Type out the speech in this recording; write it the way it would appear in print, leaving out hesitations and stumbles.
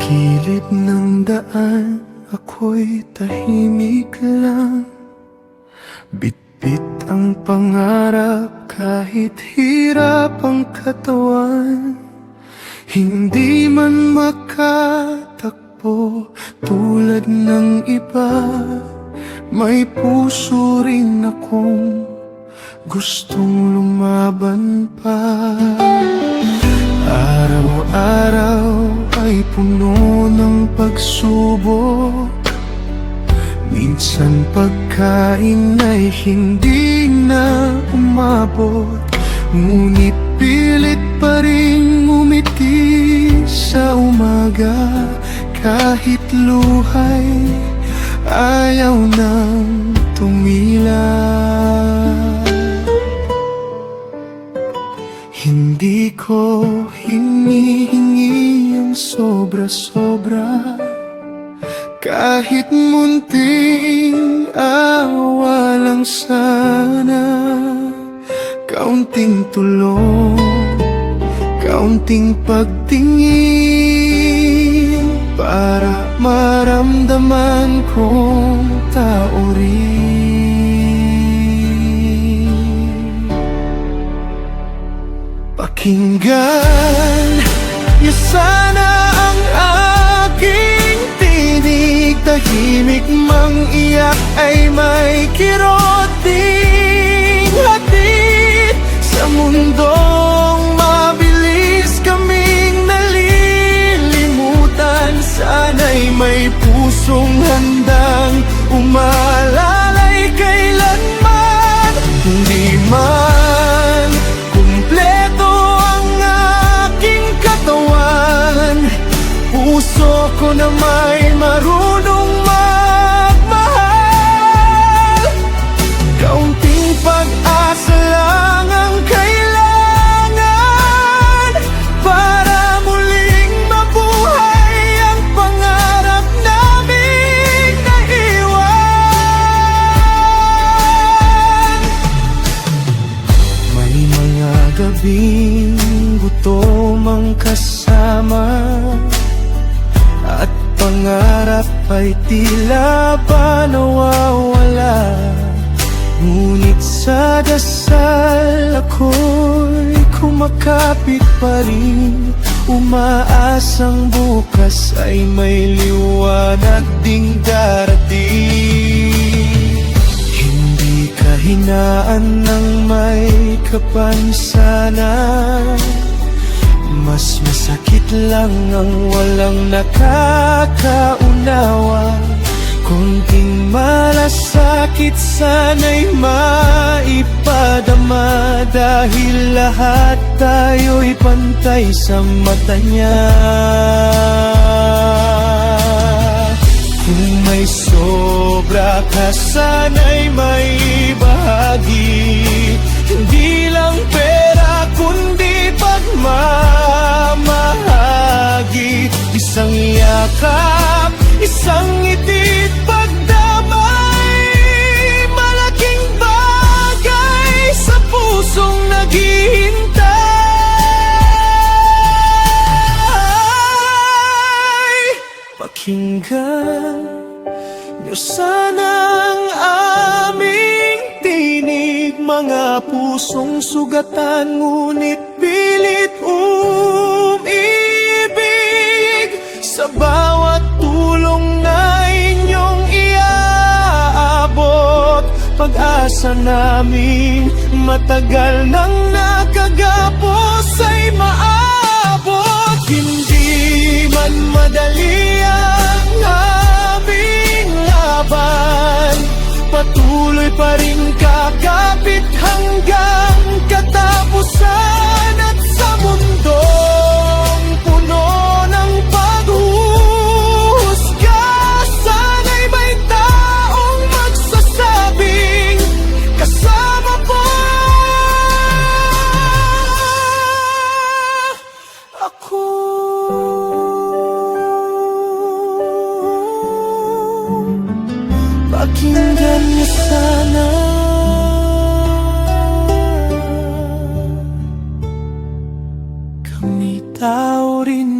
gilid ng daan, ako'y tahimik lang. Bitbit ang pangarap kahit hirap ang katawan. Hindi man makatakbo tulad ng iba, may puso rin akong gustong lumaban pa. Araw-araw ay puno ng pagsubok. Minsan pagkain ay hindi na umabot, ngunit pilit pa rin ngumiti sa umaga. Kahit luhay ayaw nang tumila. Hindi ko hinihingi ang sobra-sobra, kahit munting awa lang sana. Kaunting tulong, kaunting pagtingin, para maramdaman kong tao rin. Pakinggan niyo sana ang aking tinig. Tahimik mang iyak ay may kirot ding hatid. Sa mundong mabilis kaming nalilimutan, sana'y may pusong handang umalalay kailanman. Hindi man kumpleto ang aking katawan, puso ko na may marunong magmahal. Kaunting pag-asa lang ang kailangan para muling mabuhay ang pangarap naming naiwan. May mga gabing gutom ang kasama, at pangarap ay tila ba nawawala. Ngunit sa dasal ako'y kumakapit pa rin, umaasang bukas ay may liwanag ding darating. Hindi kahinaan ng may kapansanan, mas masakit lang ang walang nakakaunawa. Kunting malasakit sana'y maipadama, dahil lahat tayo'y pantay sa mata niya. Kung may sobra ka sana'y may bahagi, hindi lang pera kundi pagmamahagi. Isang yakap, isang ngiti, pagdamay, malaking bagay sa pusong naghihintay. Pakinggan niyo sana ang aming tinig, mga pusong sugatan ngunit pilit umibig. Sa bawat tulong na inyong iaabot, pag-asa namin matagal nang nakagapos ay maabot. Hindi man madali ang aming laban, patuloy pa rin kakapit hanggang katapusan. At sa mundong puno ng paghuhusga, sana'y may taong magsasabing kasama po ako. Pakinggan niyo sana, kami tao rin